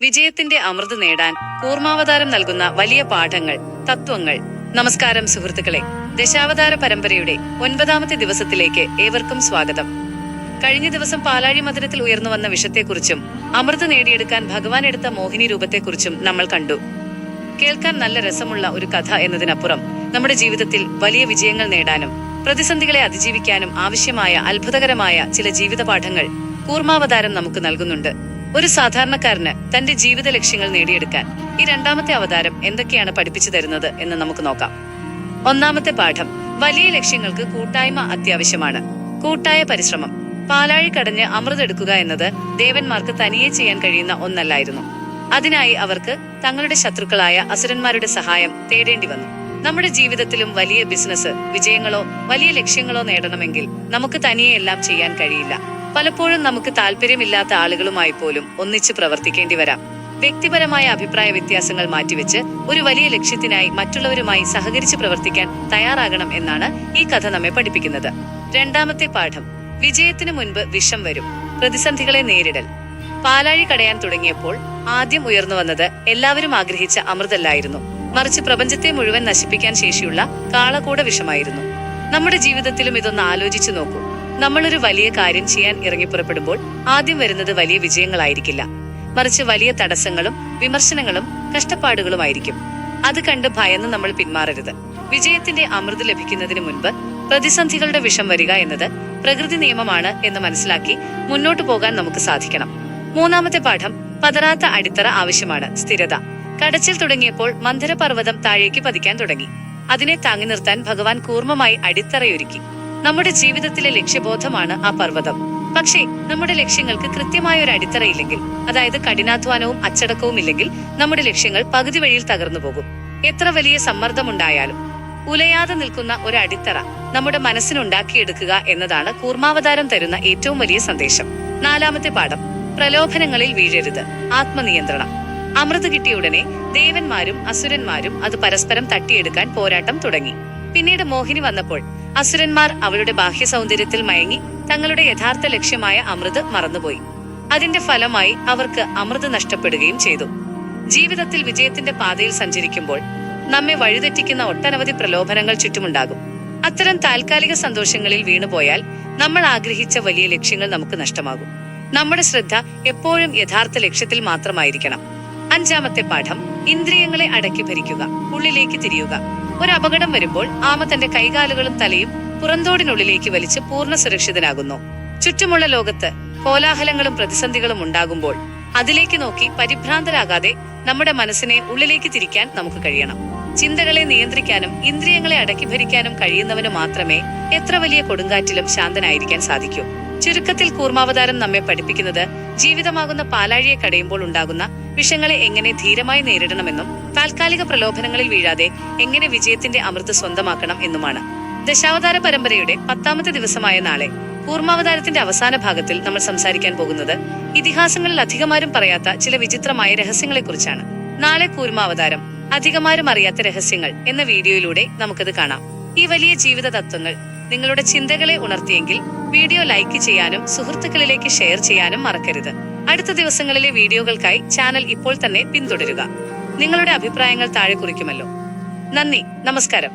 വിജയത്തിന്റെ അമൃത് നേടാൻ കൂർമാവതാരം നൽകുന്ന വലിയ പാഠങ്ങൾ, തത്വങ്ങൾ. നമസ്കാരം സുഹൃത്തുക്കളെ, ദശാവതാര പരമ്പരയുടെ 9ാമത്തെ ദിവസത്തിലേക്ക് ഏവർക്കും സ്വാഗതം. കഴിഞ്ഞ ദിവസം പാലാഴി മന്ദിരത്തിൽ ഉയർന്നു വന്ന വിഷത്തെക്കുറിച്ചും അമൃത് നേടിയെടുക്കാൻ ഭഗവാൻ എടുത്ത മോഹിനി രൂപത്തെക്കുറിച്ചും നമ്മൾ കണ്ടു. കേൾക്കാൻ നല്ല രസമുള്ള ഒരു കഥ എന്നതിനപ്പുറം നമ്മുടെ ജീവിതത്തിൽ വലിയ വിജയങ്ങൾ നേടാനും പ്രതിസന്ധികളെ അതിജീവിക്കാനും ആവശ്യമായ അത്ഭുതകരമായ ചില ജീവിത പാഠങ്ങൾ കൂർമാവതാരം നമുക്ക് നൽകുന്നുണ്ട്. ഒരു സാധാരണക്കാരന് തന്റെ ജീവിത ലക്ഷ്യങ്ങൾ നേടിയെടുക്കാൻ ഈ 2ാമത്തെ അവതാരം എന്തൊക്കെയാണ് പഠിപ്പിച്ചു തരുന്നത് എന്ന് നമുക്ക് നോക്കാം. 1ാമത്തെ പാഠം: വലിയ ലക്ഷ്യങ്ങൾക്ക് കൂട്ടായ്മ അത്യാവശ്യമാണ്. കൂട്ടായ പരിശ്രമം. പാലാഴി കടഞ്ഞ് അമൃതെടുക്കുക എന്നത് ദേവന്മാർക്ക് തനിയെ ചെയ്യാൻ കഴിയുന്ന ഒന്നല്ലായിരുന്നു. അതിനായി അവർക്ക് തങ്ങളുടെ ശത്രുക്കളായ അസുരന്മാരുടെ സഹായം തേടേണ്ടി വന്നു. നമ്മുടെ ജീവിതത്തിലും വലിയ ബിസിനസ് വിജയങ്ങളോ വലിയ ലക്ഷ്യങ്ങളോ നേടണമെങ്കിൽ നമുക്ക് തനിയെ എല്ലാം ചെയ്യാൻ കഴിയില്ല. പലപ്പോഴും നമുക്ക് താല്പര്യമില്ലാത്ത ആളുകളുമായി പോലും ഒന്നിച്ച് പ്രവർത്തിക്കേണ്ടി വരാം. വ്യക്തിപരമായ അഭിപ്രായ വ്യത്യാസങ്ങൾ മാറ്റിവെച്ച് ഒരു വലിയ ലക്ഷ്യത്തിനായി മറ്റുള്ളവരുമായി സഹകരിച്ച് പ്രവർത്തിക്കാൻ തയ്യാറാകണം എന്നാണ് ഈ കഥ നമ്മെ പഠിപ്പിക്കുന്നത്. 2ാമത്തെ പാഠം: വിജയത്തിന് മുൻപ് വിഷം വരും. പ്രതിസന്ധികളെ നേരിടൽ. പാലാഴി കടയാൻ തുടങ്ങിയപ്പോൾ ആദ്യം ഉയർന്നു വന്നത് എല്ലാവരും ആഗ്രഹിച്ച അമൃതല്ലായിരുന്നു, മറിച്ച് പ്രപഞ്ചത്തെ മുഴുവൻ നശിപ്പിക്കാൻ ശേഷിയുള്ള കാളകൂട വിഷമായിരുന്നു. നമ്മുടെ ജീവിതത്തിലും ഇതൊന്ന് ആലോചിച്ചു നോക്കൂ. നമ്മളൊരു വലിയ കാര്യം ചെയ്യാൻ ഇറങ്ങിപ്പുറപ്പെടുമ്പോൾ ആദ്യം വരുന്നത് വലിയ വിജയങ്ങളായിരിക്കില്ല, മറിച്ച് വലിയ തടസ്സങ്ങളും വിമർശനങ്ങളും കഷ്ടപ്പാടുകളുമായിരിക്കും. അത് കണ്ട് ഭയന്ന് നമ്മൾ പിന്മാറരുത്. വിജയത്തിന്റെ അമൃത് ലഭിക്കുന്നതിന് മുൻപ് പ്രതിസന്ധികളുടെ വിഷം വരിക എന്നത് പ്രകൃതി നിയമമാണ് എന്ന് മനസ്സിലാക്കി മുന്നോട്ടു പോകാൻ നമുക്ക് സാധിക്കണം. 3ാമത്തെ പാഠം: പതറാത്ത അടിത്തറ ആവശ്യമാണ്. സ്ഥിരത. കടച്ചിൽ തുടങ്ങിയപ്പോൾ മന്ദരപർവ്വതം താഴേക്ക് പതിക്കാൻ തുടങ്ങി. അതിനെ താങ്ങി നിർത്താൻ ഭഗവാൻ കൂർമ്മമായി അടിത്തറയൊരുക്കി. നമ്മുടെ ജീവിതത്തിലെ ലക്ഷ്യബോധമാണ് ആ പർവ്വതം. പക്ഷേ നമ്മുടെ ലക്ഷ്യങ്ങൾക്ക് കൃത്യമായ ഒരു അടിത്തറയില്ലെങ്കിൽ, അതായത് കഠിനാധ്വാനവും അച്ചടക്കവും ഇല്ലെങ്കിൽ, നമ്മുടെ ലക്ഷ്യങ്ങൾ പകുതി വഴിയിൽ തകർന്നു പോകും. എത്ര വലിയ സമ്മർദ്ദമുണ്ടായാലും ഉലയാതെ നിൽക്കുന്ന ഒരു അടിത്തറ നമ്മുടെ മനസ്സിനുണ്ടാക്കിയെടുക്കുക എന്നതാണ് കൂർമാവതാരം തരുന്ന ഏറ്റവും വലിയ സന്ദേശം. 4ാമത്തെ പാഠം: പ്രലോഭനങ്ങളിൽ വീഴരുത്. ആത്മനിയന്ത്രണം. അമൃത് കിട്ടിയ ഉടനെ ദേവന്മാരും അസുരന്മാരും അത് പരസ്പരം തട്ടിയെടുക്കാൻ പോരാട്ടം തുടങ്ങി. പിന്നീട് മോഹിനി വന്നപ്പോൾ അസുരന്മാർ അവളുടെ ബാഹ്യ സൗന്ദര്യത്തിൽ മയങ്ങി തങ്ങളുടെ യഥാർത്ഥ ലക്ഷ്യമായ അമൃത് മറന്നുപോയി. അതിന്റെ ഫലമായി അവർക്ക് അമൃത് നഷ്ടപ്പെടുകയും ചെയ്തു. ജീവിതത്തിൽ വിജയത്തിന്റെ പാതയിൽ സഞ്ചരിക്കുമ്പോൾ നമ്മെ വഴിതെറ്റിക്കുന്ന ഒട്ടനവധി പ്രലോഭനങ്ങൾ ചുറ്റുമുണ്ടാകും. അത്തരം താൽക്കാലിക സന്തോഷങ്ങളിൽ വീണുപോയാൽ നമ്മൾ ആഗ്രഹിച്ച വലിയ ലക്ഷ്യങ്ങൾ നമുക്ക് നഷ്ടമാകും. നമ്മുടെ ശ്രദ്ധ എപ്പോഴും യഥാർത്ഥ ലക്ഷ്യത്തിൽ മാത്രമായിരിക്കണം. 5ാമത്തെ പാഠം: ഇന്ദ്രിയങ്ങളെ അടക്കി ഭരിക്കുക. ഉള്ളിലേക്ക് തിരിയുക. ഒരു അപകടം വരുമ്പോൾ ആമ തന്റെ കൈകാലുകളും തലയും പുറന്തോടിനുള്ളിലേക്ക് വലിച്ച് പൂർണ്ണ സുരക്ഷിതനാകുന്നു. ചുറ്റുമുള്ള ലോകത്ത് കോലാഹലങ്ങളും പ്രതിസന്ധികളും ഉണ്ടാകുമ്പോൾ അതിലേക്ക് നോക്കി പരിഭ്രാന്തരാകാതെ നമ്മുടെ മനസ്സിനെ ഉള്ളിലേക്ക് തിരിക്കാൻ നമുക്ക് കഴിയണം. ചിന്തകളെ നിയന്ത്രിക്കാനും ഇന്ദ്രിയങ്ങളെ അടക്കി ഭരിക്കാനും കഴിയുന്നവന് മാത്രമേ എത്ര വലിയ കൊടുങ്കാറ്റിലും ശാന്തനായിരിക്കാൻ സാധിക്കൂ. ചുരുക്കത്തിൽ കൂർമാവതാരം നമ്മെ പഠിപ്പിക്കുന്നത് ജീവിതമാകുന്ന പാലാഴിയെ കടയുമ്പോൾ ഉണ്ടാകുന്ന വിഷങ്ങളെ എങ്ങനെ ധീരമായി നേരിടണമെന്നും താൽക്കാലിക പ്രലോഭനങ്ങളിൽ വീഴാതെ എങ്ങനെ വിജയത്തിന്റെ അമൃത് സ്വന്തമാക്കണം എന്നുമാണ്. ദശാവതാര പരമ്പരയുടെ 10ാമത്തെ ദിവസമായ നാളെ കൂർമാവതാരത്തിന്റെ അവസാന ഭാഗത്തിൽ നമ്മൾ സംസാരിക്കാൻ പോകുന്നത് ഇതിഹാസങ്ങളിൽ അധികമാരും പറയാത്ത ചില വിചിത്രമായ രഹസ്യങ്ങളെക്കുറിച്ചാണ്. നാളെ കൂർമാവതാരം അധികമാരും അറിയാത്ത രഹസ്യങ്ങൾ എന്ന വീഡിയോയിലൂടെ നമുക്കത് കാണാം. ഈ വലിയ ജീവിത തത്വങ്ങൾ നിങ്ങളുടെ ചിന്തകളെ ഉണർത്തിയെങ്കിൽ വീഡിയോ ലൈക്ക് ചെയ്യാനും സുഹൃത്തുക്കളിലേക്ക് ഷെയർ ചെയ്യാനും മറക്കരുത്. അടുത്ത ദിവസങ്ങളിലെ വീഡിയോകൾക്കായി ചാനൽ ഇപ്പോൾ തന്നെ പിന്തുടരുക. നിങ്ങളുടെ അഭിപ്രായങ്ങൾ താഴെ കുറിക്കുമല്ലോ. നന്ദി, നമസ്കാരം.